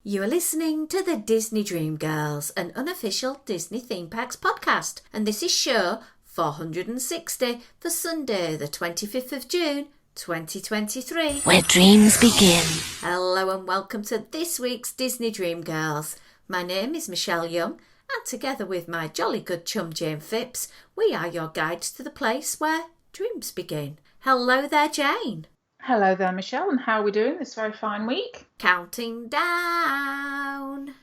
You are listening to the Disney Dream Girls, an unofficial Disney Theme Parks podcast, and this is show 460 for Sunday, the 25th of June, 2023. Where dreams begin. Hello and welcome to this week's Disney Dream Girls. My name is Michelle Young, and together with my jolly good chum Jane Phipps, we are your guides to the place where dreams begin. Hello there, Jane. Hello there, Michelle, and how are we doing this very fine week? Counting down.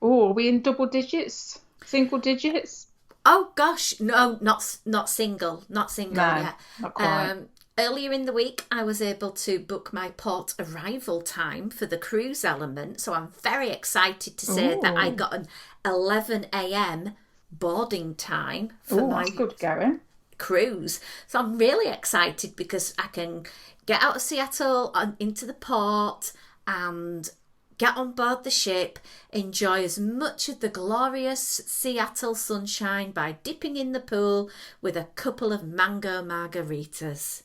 Oh, are we in double digits? Single digits? Oh gosh, no, not single No, yet. not quite. Earlier in the week, I was able to book my port arrival time for the cruise element, so I'm very excited to say that I got an 11 a.m. boarding time for my That's good going. cruise. So I'm really excited because I can get out of Seattle and into the port and get on board the ship, enjoy as much of the glorious Seattle sunshine by dipping in the pool with a couple of mango margaritas.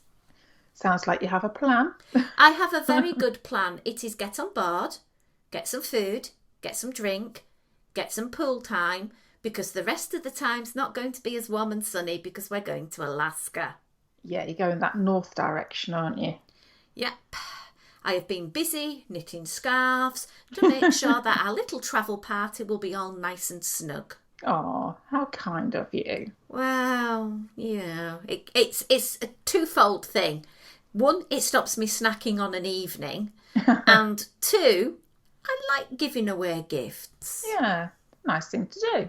Sounds like you have a plan. I have a very good plan. It is get on board, get some food, get some drink, get some pool time, because the rest of the time's not going to be as warm and sunny because we're going to Alaska. Yeah, you're going that north direction, aren't you? Yep. I have been busy knitting scarves to make sure that our little travel party will be all nice and snug. Oh, how kind of you. Well, it's a twofold thing. One, it stops me snacking on an evening. And two, I like giving away gifts. Yeah, nice thing to do.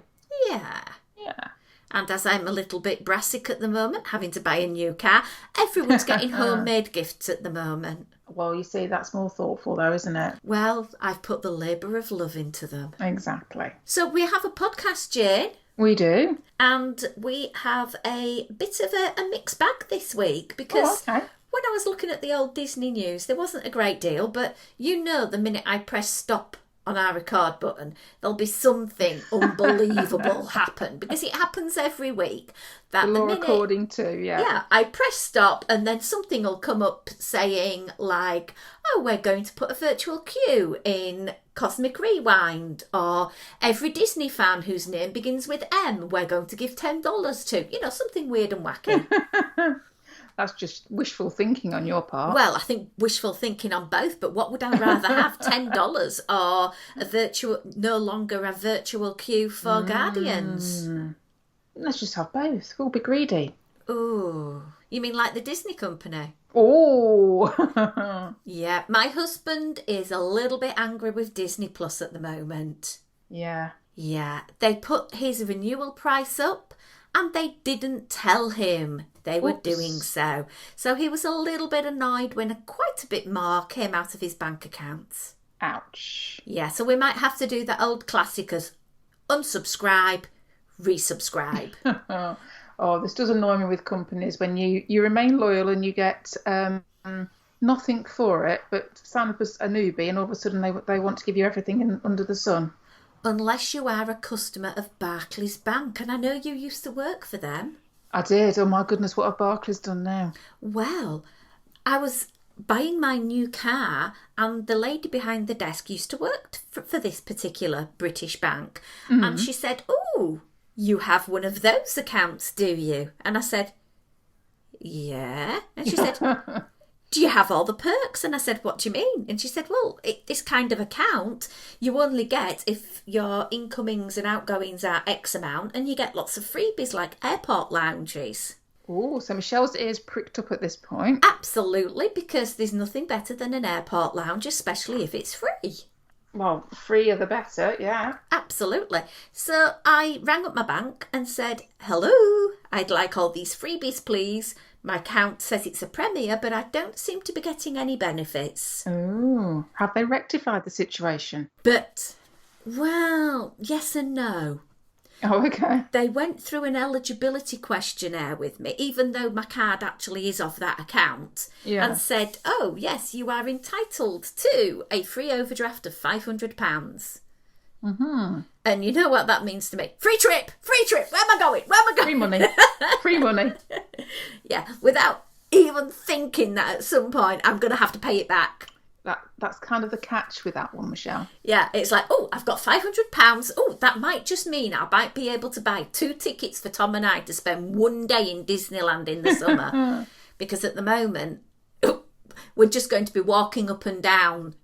Yeah. Yeah. And as I'm a little bit brassic at the moment, having to buy a new car, everyone's getting homemade gifts at the moment. Well, you see, that's more thoughtful though, isn't it? Well, I've put the labour of love into them. Exactly. So we have a podcast, Jane, We do. and we have a bit of a mixed bag this week because Okay. when I was looking at the old Disney news, there wasn't a great deal, but you know the minute I press stop on our record button, there'll be something unbelievable happen, because it happens every week. That The law minute, according to, yeah, I press stop and then something will come up saying like, oh, we're going to put a virtual queue in Cosmic Rewind, or every Disney fan whose name begins with M, we're going to give $10 to, something weird and wacky. That's just wishful thinking on your part. Well, I think wishful thinking on both, but what would I rather have, $10 or no longer a virtual queue for Guardians? Let's just have both. We'll be greedy. Ooh, you mean like the Disney company? Oh. Yeah, my husband is a little bit angry with Disney Plus at the moment. Yeah. Yeah, they put his renewal price up and they didn't tell him they were doing so. So he was a little bit annoyed when quite a bit more came out of his bank account. Ouch. Yeah, so we might have to do the old classicers: unsubscribe, resubscribe. Oh, this does annoy me with companies when you remain loyal and you get nothing for it, but sign up as a newbie and all of a sudden they want to give you everything under the sun. Unless you are a customer of Barclays Bank, and I know you used to work for them. I did. Oh my goodness, what have Barclays done now? Well, I was buying my new car and the lady behind the desk used to work for this particular British bank. And she said, oh, you have one of those accounts, do you? And I said, yeah. And she said, do you have all the perks? And I said, what do you mean? And she said, well, this kind of account you only get if your incomings and outgoings are X amount, and you get lots of freebies like airport lounges. Oh, so Michelle's ears pricked up at this point. Absolutely, because there's nothing better than an airport lounge, especially if it's free. Well, freer the better, yeah. Absolutely. So I rang up my bank and said, hello, I'd like all these freebies, please. My account says it's a Premier, but I don't seem to be getting any benefits. Oh, have they rectified the situation? But, well, yes and no. Oh, okay. They went through an eligibility questionnaire with me, even though my card actually is off that account, and said, oh, yes, you are entitled to a free overdraft of £500. Mm-hmm. And you know what that means to me? Free trip! Free trip! Where am I going? Where am I going? Free money. Free money. Yeah, without even thinking that at some point I'm going to have to pay it back. That's kind of the catch with that one, Michelle. Yeah, it's like, oh, I've got £500. Oh, that might just mean I might be able to buy 2 tickets for Tom and I to spend one day in Disneyland in the summer. Because at the moment, we're just going to be walking up and down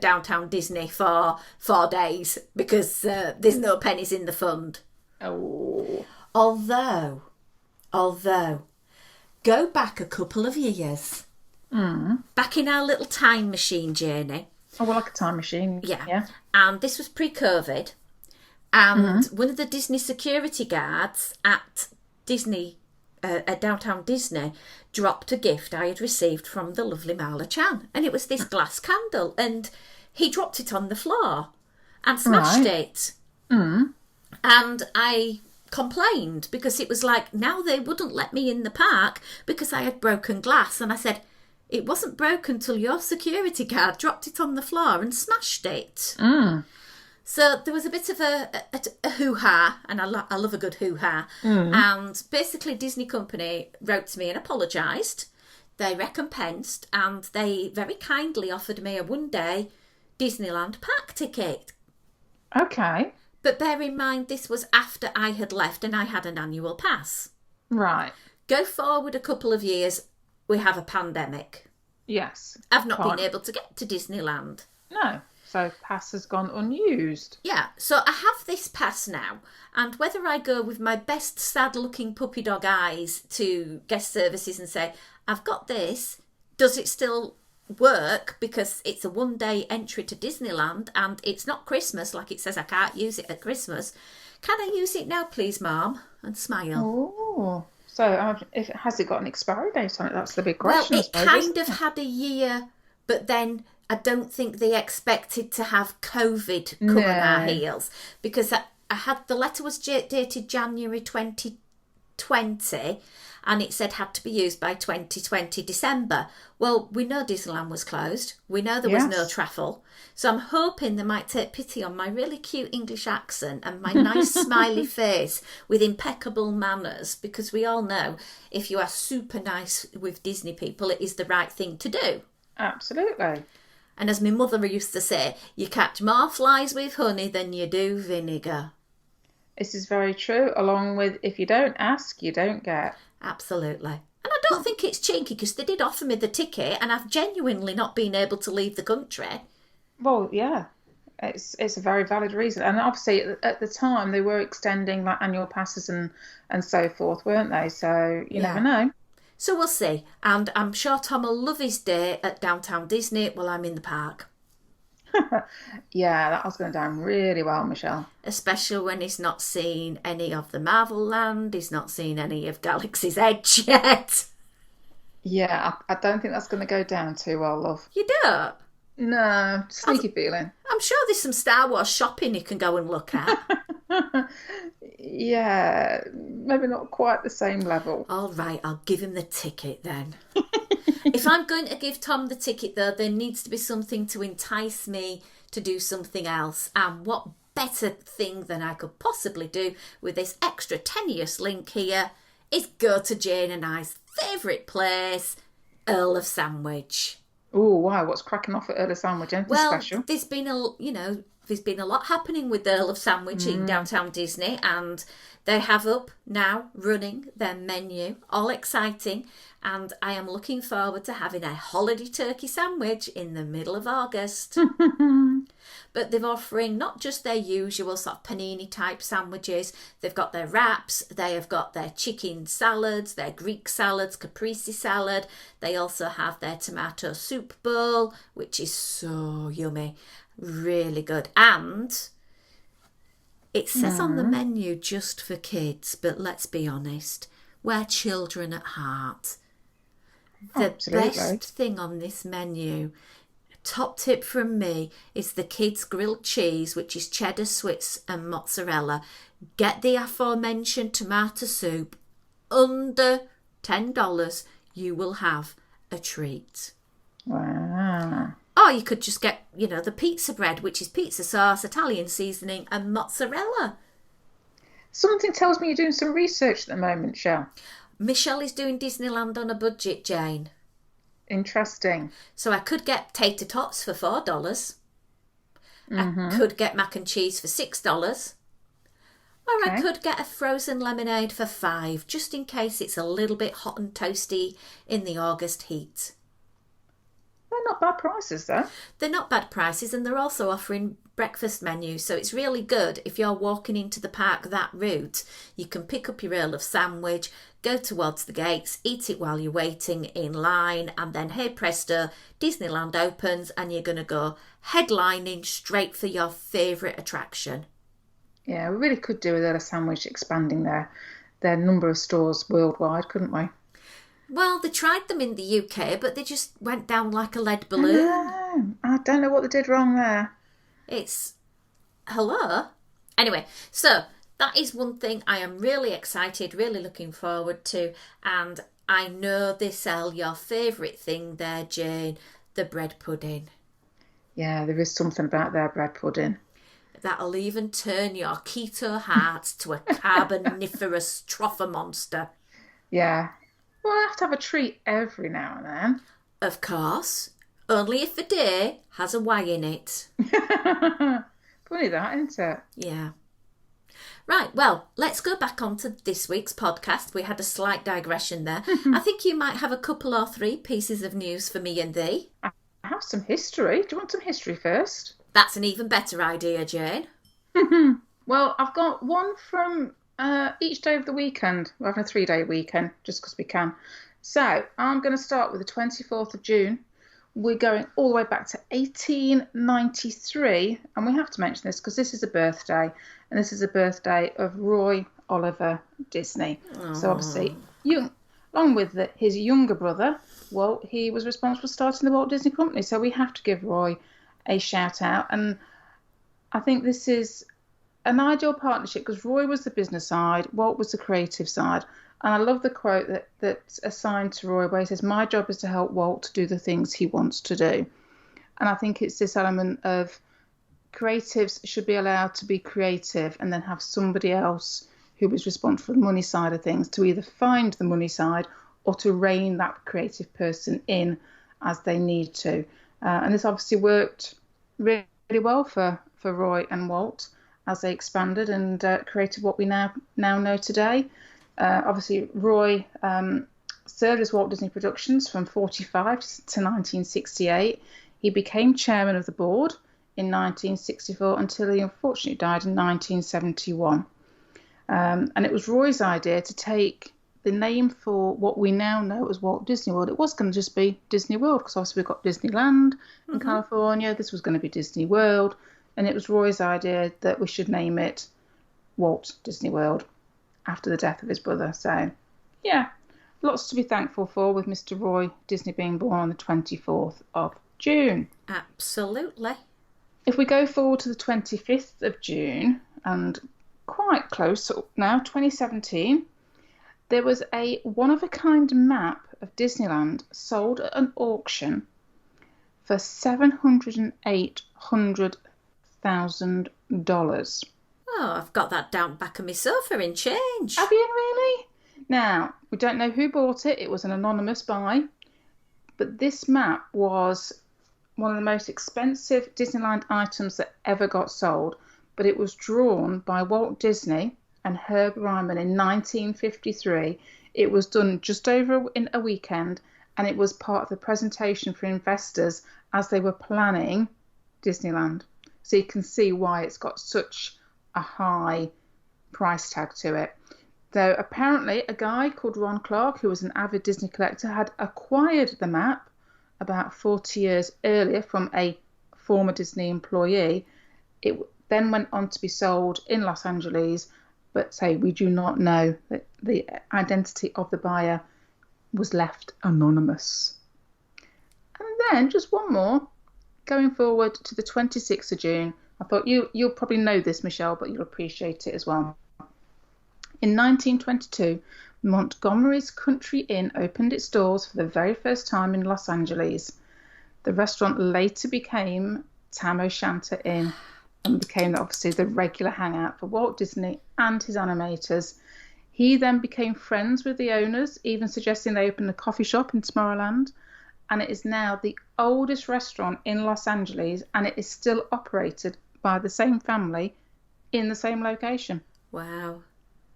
downtown Disney for 4 days because there's no pennies in the fund. Oh. Although, go back a couple of years. Back in our little time machine journey. Oh, well, like a time machine. Yeah. And this was pre-COVID. And one of the Disney security guards at downtown Disney dropped a gift I had received from the lovely Marla Chan. And it was this glass candle. And he dropped it on the floor and smashed it. And I complained because it was like, now they wouldn't let me in the park because I had broken glass. And I said, it wasn't broken till your security guard dropped it on the floor and smashed it. So there was a bit of a hoo-ha, and I love a good hoo-ha. And basically Disney Company wrote to me and apologised. They recompensed, and they very kindly offered me a one-day Disneyland park ticket. Okay. But bear in mind, this was after I had left and I had an annual pass. Right. Go forward a couple of years, we have a pandemic. Yes. I've not been able to get to Disneyland. No. So pass has gone unused. Yeah, so I have this pass now, and whether I go with my best sad-looking puppy dog eyes to guest services and say, I've got this, does it still work because it's a one-day entry to Disneyland and it's not Christmas, like it says I can't use it at Christmas. Can I use it now, please, Mum? And smile. Oh. So has it got an expiry date on it? That's the big question. Well, it kind of had a year, but then I don't think they expected to have COVID come on our heels, because I had, the letter was dated January 2020 and it said had to be used by 2020 December. Well, we know Disneyland was closed. We know there was no travel. So I'm hoping they might take pity on my really cute English accent and my nice smiley face with impeccable manners, because we all know if you are super nice with Disney people, it is the right thing to do. Absolutely. And as my mother used to say, you catch more flies with honey than you do vinegar. This is very true, along with if you don't ask, you don't get. Absolutely. And I don't think it's cheeky, because they did offer me the ticket and I've genuinely not been able to leave the country. Well, yeah, it's a very valid reason. And obviously at the time they were extending like annual passes and so forth, weren't they? So you never know. So we'll see. And I'm sure Tom will love his day at Downtown Disney while I'm in the park. Yeah, that's going down really well, Michelle. Especially when he's not seen any of the Marvel Land, he's not seen any of Galaxy's Edge yet. Yeah, I don't think that's going to go down too well, love. You don't? No, sneaky feeling. I'm sure there's some Star Wars shopping you can go and look at. Yeah, maybe not quite the same level. All right, I'll give him the ticket then. If I'm going to give Tom the ticket, though, there needs to be something to entice me to do something else. And what better thing than I could possibly do with this extra tenuous link here is go to Jane and I's favourite place, Earl of Sandwich. Oh, wow, what's cracking off at Earl of Sandwich? Anything special? There's been a lot happening with Earl of Sandwich in Downtown Disney, and they have up now running their menu, all exciting, and I am looking forward to having a holiday turkey sandwich in the middle of August. But they're offering not just their usual sort of panini type sandwiches, they've got their wraps, they have got their chicken salads, their Greek salads, caprese salad, they also have their tomato soup bowl, which is so yummy, really good. And it says on the menu just for kids, but let's be honest, we're children at heart. The best thing on this menu, top tip from me, is the kids' grilled cheese, which is cheddar, Swiss and mozzarella. Get the aforementioned tomato soup. Under $10, you will have a treat. Wow. Or you could just get, the pizza bread, which is pizza sauce, Italian seasoning and mozzarella. Something tells me you're doing some research at the moment, Shell. Michelle is doing Disneyland on a budget, Jane. Interesting. So I could get tater tots for $4. I could get mac and cheese for $6. Or I could get a frozen lemonade for $5, just in case it's a little bit hot and toasty in the August heat. They're not bad prices, though. They're not bad prices, and they're also offering breakfast menus, so it's really good if you're walking into the park that route. You can pick up your Earl of Sandwich, go towards the gates, eat it while you're waiting in line, and then, hey presto, Disneyland opens and you're going to go headlining straight for your favourite attraction. Yeah, we really could do with a sandwich expanding their number of stores worldwide, couldn't we? Well, they tried them in the UK, but they just went down like a lead balloon. I don't know what they did wrong there. It's... hello? Anyway, so that is one thing I am really excited, really looking forward to. And I know they sell your favourite thing there, Jane, the bread pudding. Yeah, there is something about their bread pudding. That'll even turn your keto heart to a carboniferous trough monster. Yeah. Well, I have to have a treat every now and then. Of course. Only if a day has a Y in it. Funny that, isn't it? Yeah. Right, well, let's go back on to this week's podcast. We had a slight digression there. I think you might have a couple or three pieces of news for me and thee. I have some history. Do you want some history first? That's an even better idea, Jane. Well, I've got one from each day of the weekend. We're having a 3-day weekend, just because we can. So, I'm going to start with the 24th of June. We're going all the way back to 1893, and we have to mention this because this is a birthday, and this is a birthday of Roy Oliver Disney. Aww. So obviously, along with his younger brother, Walt, he was responsible for starting the Walt Disney Company, so we have to give Roy a shout out. And I think this is an ideal partnership because Roy was the business side, Walt was the creative side. And I love the quote that's assigned to Roy where he says, "My job is to help Walt to do the things he wants to do." And I think it's this element of creatives should be allowed to be creative and then have somebody else who is responsible for the money side of things to either find the money side or to rein that creative person in as they need to. And this obviously worked really, really well for Roy and Walt as they expanded and created what we now know today. Obviously, Roy served as Walt Disney Productions from 1945 to 1968. He became chairman of the board in 1964 until he unfortunately died in 1971. And it was Roy's idea to take the name for what we now know as Walt Disney World. It was going to just be Disney World because obviously we've got Disneyland in California. This was going to be Disney World. And it was Roy's idea that we should name it Walt Disney World after the death of his brother. So, yeah, lots to be thankful for with Mr. Roy Disney being born on the 24th of June. Absolutely. If we go forward to the 25th of June, and quite close now, 2017, there was a one-of-a-kind map of Disneyland sold at an auction for $708,000. Oh, I've got that down back of my sofa in change. Have you really? Now, we don't know who bought it. It was an anonymous buy. But this map was one of the most expensive Disneyland items that ever got sold. But it was drawn by Walt Disney and Herb Ryman in 1953. It was done just over in a weekend, and it was part of the presentation for investors as they were planning Disneyland. So you can see why it's got such a high price tag to it. Though apparently a guy called Ron Clark, who was an avid Disney collector, had acquired the map about 40 years earlier from a former Disney employee. It then went on to be sold in Los Angeles, but we do not know that the identity of the buyer was left anonymous. And then just one more, going forward to the 26th of June. I thought you'll probably know this, Michelle, but you'll appreciate it as well. In 1922, Montgomery's Country Inn opened its doors for the very first time in Los Angeles. The restaurant later became Tam O'Shanter Inn and became obviously the regular hangout for Walt Disney and his animators. He then became friends with the owners, even suggesting they open a coffee shop in Tomorrowland. and it is now the oldest restaurant in Los Angeles, and it is still operated by the same family in the same location. Wow.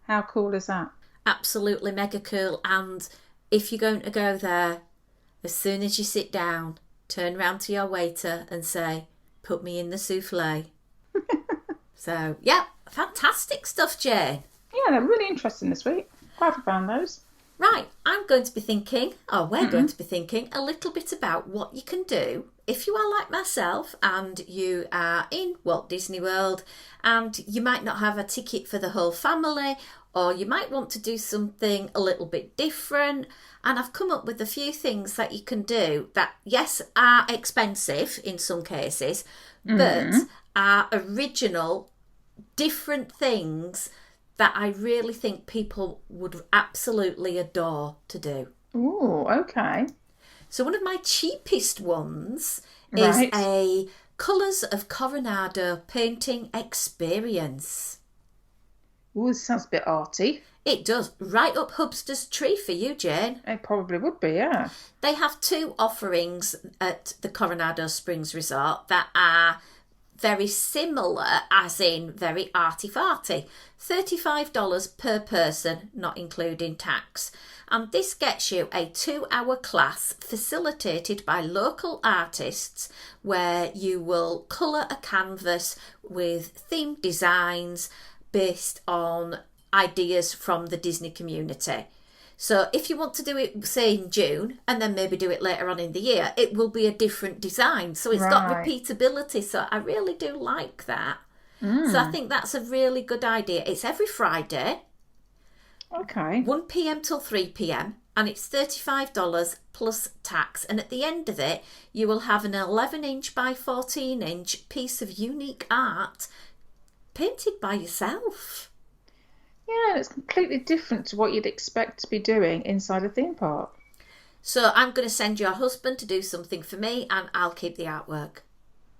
How cool is that? Absolutely mega cool. And if you're going to go there, as soon as you sit down, turn round to your waiter and say, put me in the souffle. So, yeah, fantastic stuff, Jane. Yeah, they're really interesting this week. Glad I found those. Right, I'm going to be thinking, or we're going to be thinking, a little bit about what you can do if you are like myself and you are in Walt Disney World and you might not have a ticket for the whole family, or you might want to do something a little bit different. And I've come up with a few things that you can do that, yes, are expensive in some cases, but are original, different things that I really think people would absolutely adore to do. Ooh, okay. So one of my cheapest ones Right. is a Colours of Coronado painting experience. Ooh, this sounds a bit arty. It does. Right up Hubster's tree for you, Jane. It probably would be, yeah. They have 2 offerings at the Coronado Springs Resort that are very similar, as in very arty-farty. $35 per person, not including tax. And this gets you a 2-hour class facilitated by local artists where you will colour a canvas with themed designs based on ideas from the Disney community. So if you want to do it, say, in June, and then maybe do it later on in the year, it will be a different design. So it's got Right. repeatability. So I really do like that. So I think that's a really good idea. It's every Friday, Okay. 1 p.m. till 3 p.m, and it's $35 plus tax. And at the end of it, you will have an 11-inch by 14-inch piece of unique art painted by yourself. Yeah, it's completely different to what you'd expect to be doing inside a theme park. So I'm going to send your husband to do something for me, and I'll keep the artwork.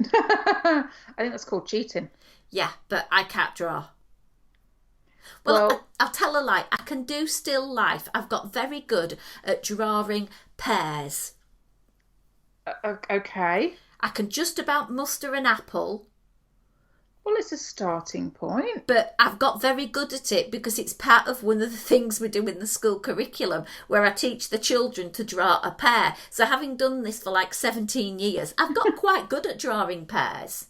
I think that's called cheating. Yeah, but I can't draw. Well, I'll tell a lie. I can do still life. I've got very good at drawing pears. Okay. I can just about muster an apple, Well, it's a starting point. but I've got very good at it because it's part of one of the things we do in the school curriculum where I teach the children to draw a pear. So having done this for like 17 years, I've got quite good at drawing pears.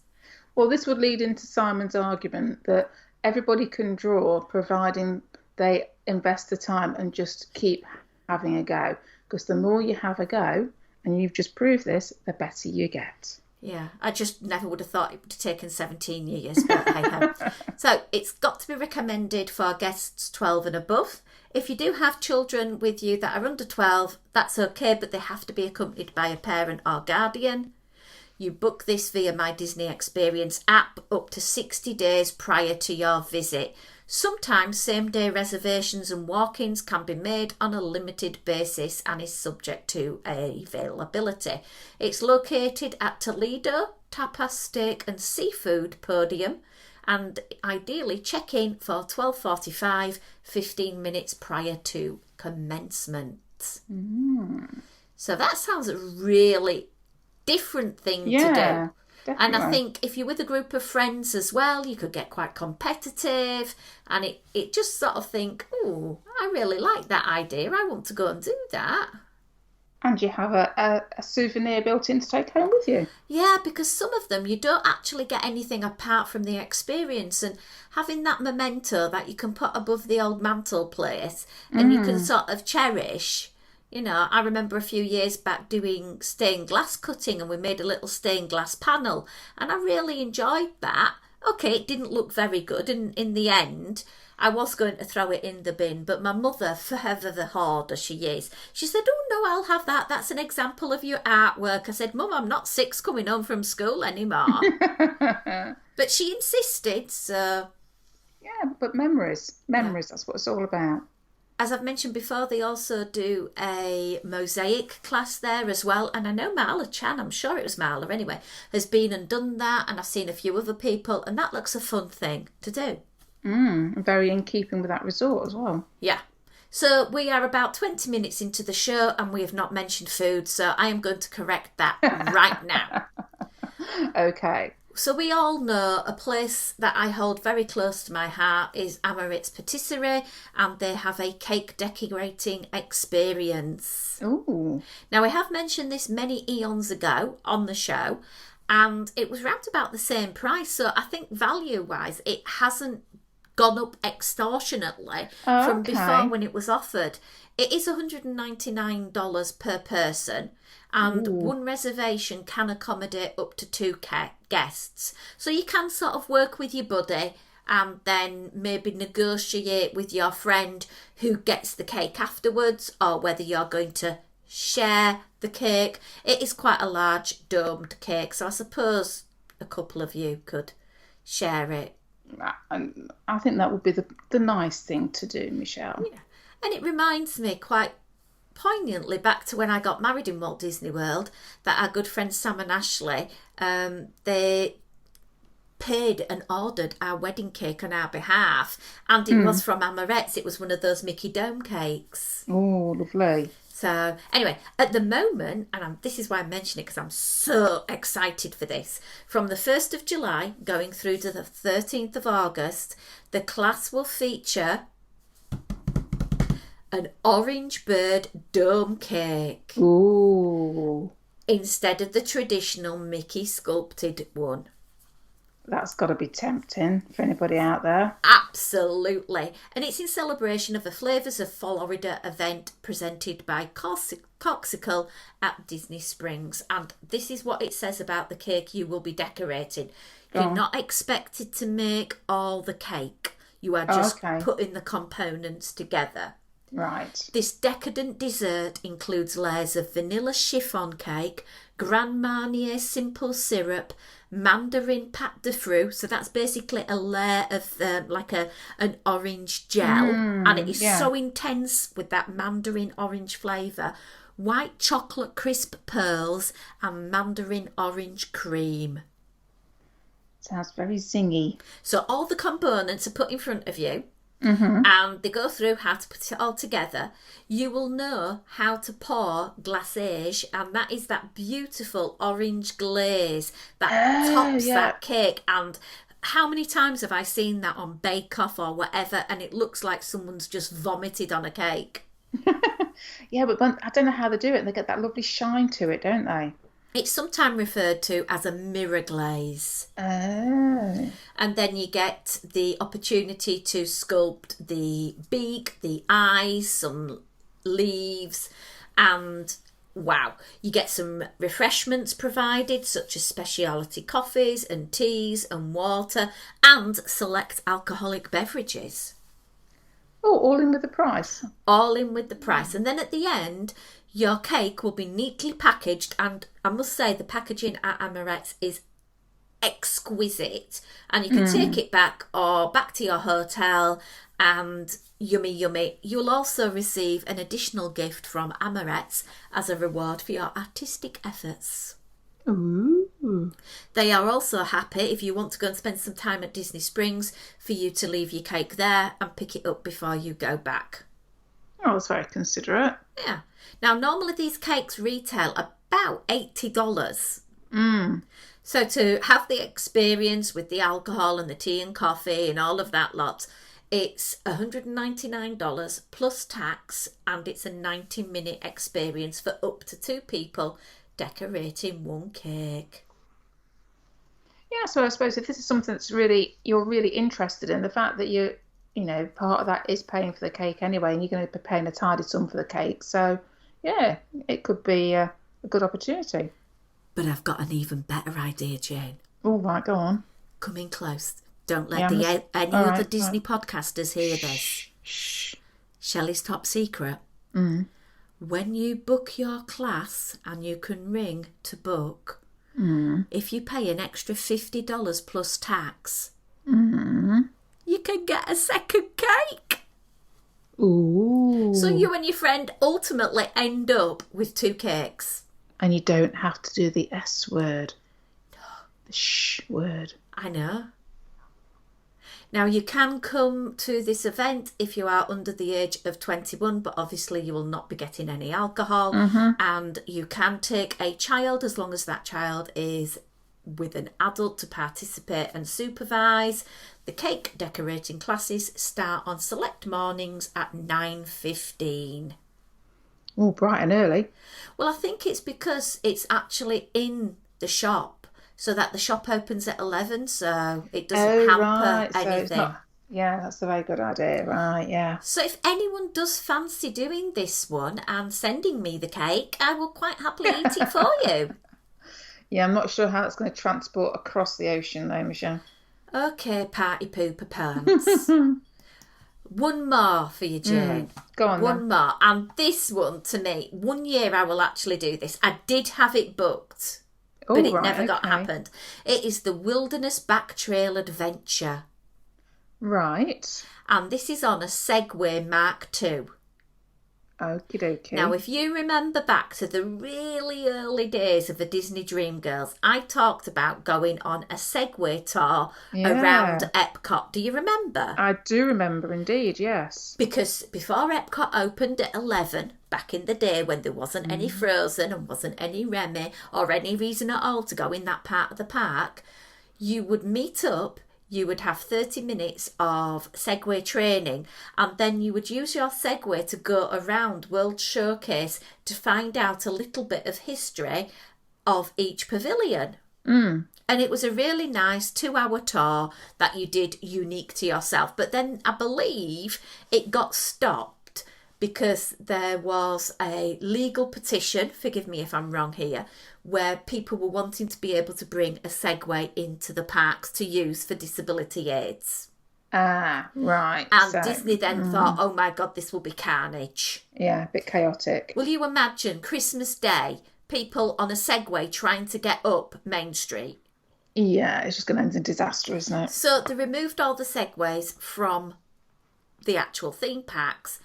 Well, this would lead into Simon's argument that everybody can draw providing they invest the time and just keep having a go. Because the more you have a go, and you've just proved this, the better you get. Yeah, I just never would have thought it would have taken 17 years, but hey ho. So it's got to be recommended for guests 12 and above. If you do have children with you that are under 12, that's okay, but they have to be accompanied by a parent or guardian. You book this via My Disney Experience app up to 60 days prior to your visit. Sometimes same-day reservations and walk-ins can be made on a limited basis and is subject to availability. It's located at Toledo Tapas Steak and Seafood Podium, and ideally check in for 12:45, 15 minutes prior to commencement. So that sounds a really different thing to do. Yeah, And I definitely. think if you're with a group of friends as well, you could get quite competitive, and it just sort of think, oh, I really like that idea. I want to go and do that. And you have a souvenir built in to take home with you. Yeah, because some of them you don't actually get anything apart from the experience, and having that memento that you can put above the old mantelpiece and you can sort of cherish. You know, I remember a few years back doing stained glass cutting, and we made a little stained glass panel, and I really enjoyed that. Okay, it didn't look very good, and in the end, I was going to throw it in the bin, but my mother, forever the hoarder she is, she said, oh no, I'll have that. That's an example of your artwork. I said, Mum, I'm not 6 coming home from school anymore. But she insisted, so... Yeah, but memories. Memories, that's what it's all about. As I've mentioned before, they also do a mosaic class there as well. And I know Marla Chan, I'm sure it was Marla anyway, has been and done that. And I've seen a few other people, and that looks a fun thing to do. Very in keeping with that resort as well. Yeah. So we are about 20 minutes into the show and we have not mentioned food, so I am going to correct that right now. Okay. So we all know a place that I hold very close to my heart is Amaret's Patisserie, and they have a cake decorating experience. Ooh. Now, we have mentioned this many eons ago on the show, and it was round about the same price. So I think value-wise, it hasn't gone up extortionately from before when it was offered. It is $199 per person, and one reservation can accommodate up to 2 guests. So you can sort of work with your buddy and then maybe negotiate with your friend who gets the cake afterwards, or whether you're going to share the cake. It is quite a large domed cake, so I suppose a couple of you could share it. And I think that would be the nice thing to do, Michelle. Yeah. And it reminds me quite poignantly back to when I got married in Walt Disney World, that our good friends Sam and Ashley, they paid and ordered our wedding cake on our behalf, and it was from Amaret's. It was one of those Mickey Dome cakes. Oh, lovely. So anyway, at the moment, and this is why I mention it because I'm so excited for this, from the 1st of July going through to the 13th of August, the class will feature an orange bird dome cake. Ooh. Instead of the traditional Mickey sculpted one. That's got to be tempting for anybody out there. Absolutely. And it's in celebration of the Flavours of Florida event presented by Coxicle at Disney Springs. And this is what it says about the cake you will be decorating. You're not expected to make all the cake. You are just putting the components together. Right. This decadent dessert includes layers of vanilla chiffon cake, Grand Marnier simple syrup, mandarin pâte de fruits, so that's basically a layer of an orange gel, and it is so intense with that mandarin orange flavour, white chocolate crisp pearls and mandarin orange cream. Sounds very zingy. So all the components are put in front of you. And they go through how to put it all together. You will know how to pour glacage, and that is that beautiful orange glaze that tops that cake. And how many times have I seen that on Bake Off or whatever, and it looks like someone's just vomited on a cake. Yeah, but I don't know how they do it. They get that lovely shine to it, don't they? It's sometimes referred to as a mirror glaze. Oh. And then you get the opportunity to sculpt the beak, the eyes, some leaves, and wow, you get some refreshments provided, such as specialty coffees and teas and water, and select alcoholic beverages. Oh, all in with the price? All in with the price. And then at the end, your cake will be neatly packaged, and I must say the packaging at Amaret's is exquisite, and you can take it back to your hotel, and yummy. You'll also receive an additional gift from Amaret's as a reward for your artistic efforts. Ooh. They are also happy, if you want to go and spend some time at Disney Springs, for you to leave your cake there and pick it up before you go back. Oh, that's very considerate. Yeah. Now, normally these cakes retail about $80. So to have the experience with the alcohol and the tea and coffee and all of that lot, it's $199 plus tax, and it's a 90-minute experience for up to 2 people decorating one cake. Yeah, so I suppose if this is something that's you're really interested in, the fact that you know, part of that is paying for the cake anyway, and you're going to be paying a tidy sum for the cake. So, yeah, it could be a good opportunity. But I've got an even better idea, Jane. All right, go on. Come in close. Don't let any other Disney podcasters hear this. Shh. Shelley's top secret. When you book your class, and you can ring to book, if you pay an extra $50 plus tax, you can get a second cake. Ooh. So you and your friend ultimately end up with 2 cakes. And you don't have to do the S word. The sh word. I know. Now, you can come to this event if you are under the age of 21, but obviously you will not be getting any alcohol. And you can take a child as long as that child is with an adult to participate and supervise. The cake decorating classes start on select mornings at 9:15. Oh, bright and early. Well, I think it's because it's actually in the shop, so that the shop opens at 11, so it doesn't hamper right. So anything. it's not. Yeah, that's a very good idea. Right, yeah. So if anyone does fancy doing this one and sending me the cake, I will quite happily eat it for you. Yeah, I'm not sure how it's going to transport across the ocean though, Michelle. Okay, party pooper pants. One more for you, Jane. Go on One then. more. And this one, to me, one year I will actually do this. I did have it booked, Oh, but it right, never got okay. happened. It is the Wilderness Back Trail Adventure. Right. And this is on a Segway Mark II. Okie dokie. Now, if you remember back to the really early days of the Disney Dreamgirls, I talked about going on a Segway tour around Epcot. Do you remember? I do remember indeed, yes. Because before Epcot opened at 11, back in the day when there wasn't any Frozen and wasn't any Remy or any reason at all to go in that part of the park, you would meet up. You would have 30 minutes of Segway training, and then you would use your Segway to go around World Showcase to find out a little bit of history of each pavilion. And it was a really nice 2-hour tour that you did unique to yourself. But then I believe it got stopped because there was a legal petition, forgive me if I'm wrong here, where people were wanting to be able to bring a Segway into the parks to use for disability aids. Ah, right. And So, Disney then thought, oh my God, this will be carnage. yeah, a bit chaotic. Will you imagine Christmas Day, people on a Segway trying to get up Main Street? Yeah, it's just going to end in disaster, isn't it? So they removed all the Segways from the actual theme parks,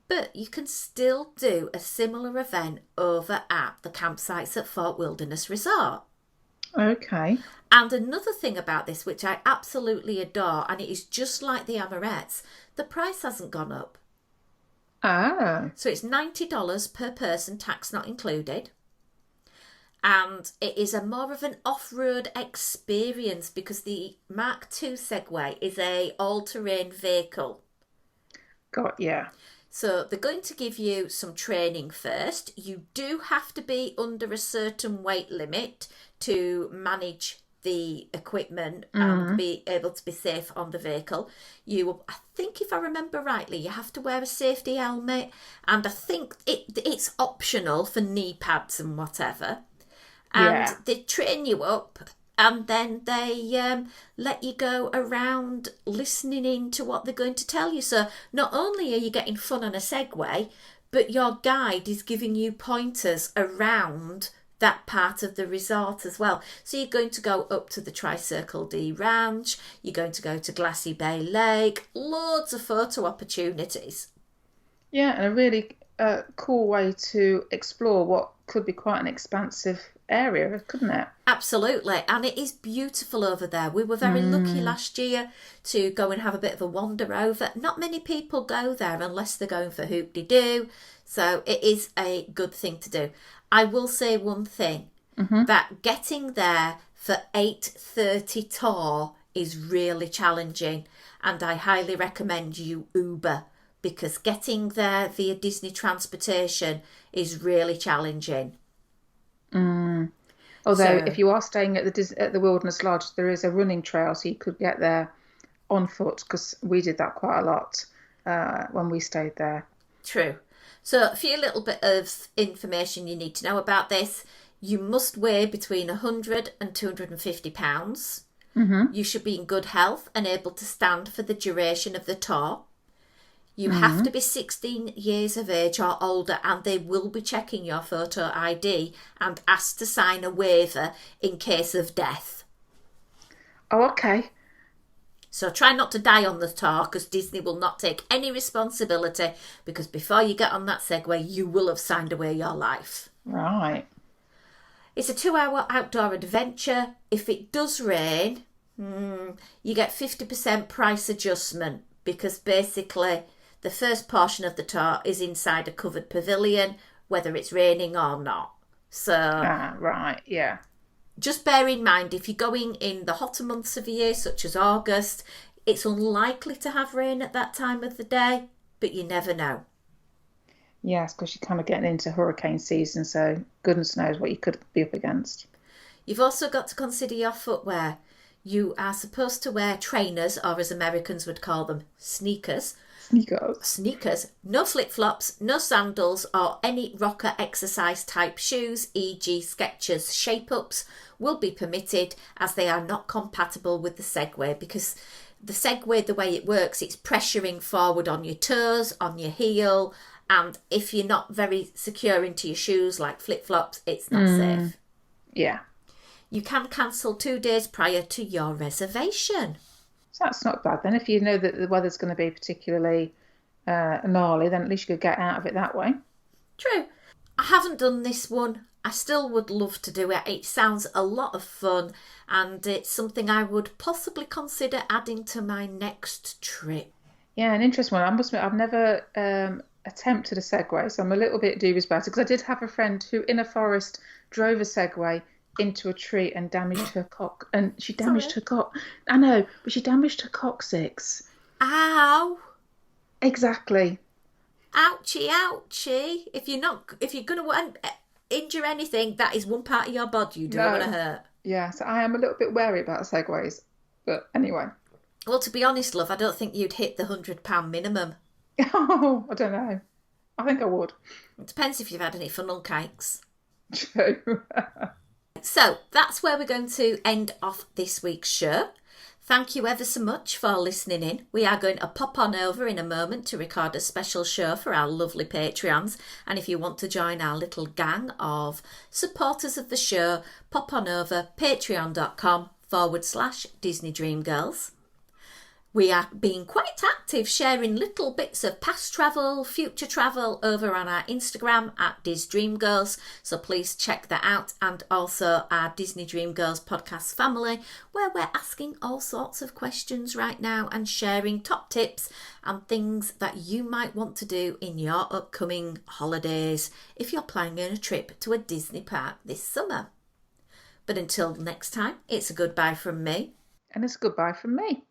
but you can still do a similar event over at the campsites at Fort Wilderness Resort. Okay. And another thing about this, which I absolutely adore, and it is just like the Amorettes, the price hasn't gone up. Ah, So it's $90 per person, tax not included. And it is a more of an off-road experience because the Mark II Segway is a all-terrain vehicle. yeah. So they're going to give you some training first. You do have to be under a certain weight limit to manage the equipment and be able to be safe on the vehicle. I think if I remember rightly, you have to wear a safety helmet, and I think it's optional for knee pads and whatever. And they train you up, and then they let you go around listening in to what they're going to tell you. So not only are you getting fun on a Segway, but your guide is giving you pointers around that part of the resort as well. So you're going to go up to the Tricircle D Ranch, you're going to go to Glassy Bay Lake, loads of photo opportunities. Yeah, and a really cool way to explore what could be quite an expansive area, couldn't it? Absolutely, and it is beautiful over there. We were very lucky last year to go and have a bit of a wander over. Not many people go there unless they're going for hoop-de-doo, so it is a good thing to do. I will say one thing, that getting there for 8:30 tour is really challenging, and I highly recommend you Uber, because getting there via Disney transportation is really challenging. Although if you are staying at the Wilderness Lodge, there is a running trail, so you could get there on foot, because we did that quite a lot when we stayed there. True. So a few little bit of information you need to know about this. You must weigh between 100 and 250 pounds. You should be in good health and able to stand for the duration of the tour. You have to be 16 years of age or older, and they will be checking your photo ID and ask to sign a waiver in case of death. Oh, okay. So try not to die on the tour, because Disney will not take any responsibility, because before you get on that Segway, you will have signed away your life. Right. It's a 2-hour outdoor adventure. If it does rain, You get 50% price adjustment because basically the first portion of the tour is inside a covered pavilion, whether it's raining or not. So, right, yeah. Just bear in mind, if you're going in the hotter months of the year, such as August, it's unlikely to have rain at that time of the day, but you never know. Yes, because you're kind of getting into hurricane season, so goodness knows what you could be up against. You've also got to consider your footwear. You are supposed to wear trainers, or as Americans would call them, sneakers. Sneakers. No flip-flops, no sandals, or any rocker exercise type shoes, e.g. Skechers shape-ups, will be permitted as they are not compatible with the Segway, because the Segway, the way it works, it's pressuring forward on your toes, on your heel, and if you're not very secure into your shoes, like flip-flops, it's not safe. Yeah. You can cancel 2 days prior to your reservation. So that's not bad then. If you know that the weather's going to be particularly gnarly, then at least you could get out of it that way. True. I haven't done this one. I still would love to do it. It sounds a lot of fun, and it's something I would possibly consider adding to my next trip. Yeah, an interesting one. I must admit, I've never attempted a Segway, so I'm a little bit dubious about it, because I did have a friend who in a forest drove a Segway into a tree and damaged her cock. And she damaged her cock. I know, but she damaged her coccyx. Ow! Exactly. Ouchie, ouchie. If you're going to injure anything, that is one part of your body you don't want to hurt. Yeah, so I am a little bit wary about Segways. But anyway. Well, to be honest, love, I don't think you'd hit the £100 minimum. Oh, I don't know. I think I would. It depends if you've had any funnel cakes. True. So that's where we're going to end off this week's show. Thank you ever so much for listening in. We are going to pop on over in a moment to record a special show for our lovely Patreons. And if you want to join our little gang of supporters of the show, pop on over patreon.com/Disney Dream Girls. We are being quite active, sharing little bits of past travel, future travel over on our Instagram at Dis Dream Girls. So please check that out. And also our Disney Dream Girls podcast family, where we're asking all sorts of questions right now and sharing top tips and things that you might want to do in your upcoming holidays if you're planning a trip to a Disney park this summer. But until next time, it's a goodbye from me. And it's a goodbye from me.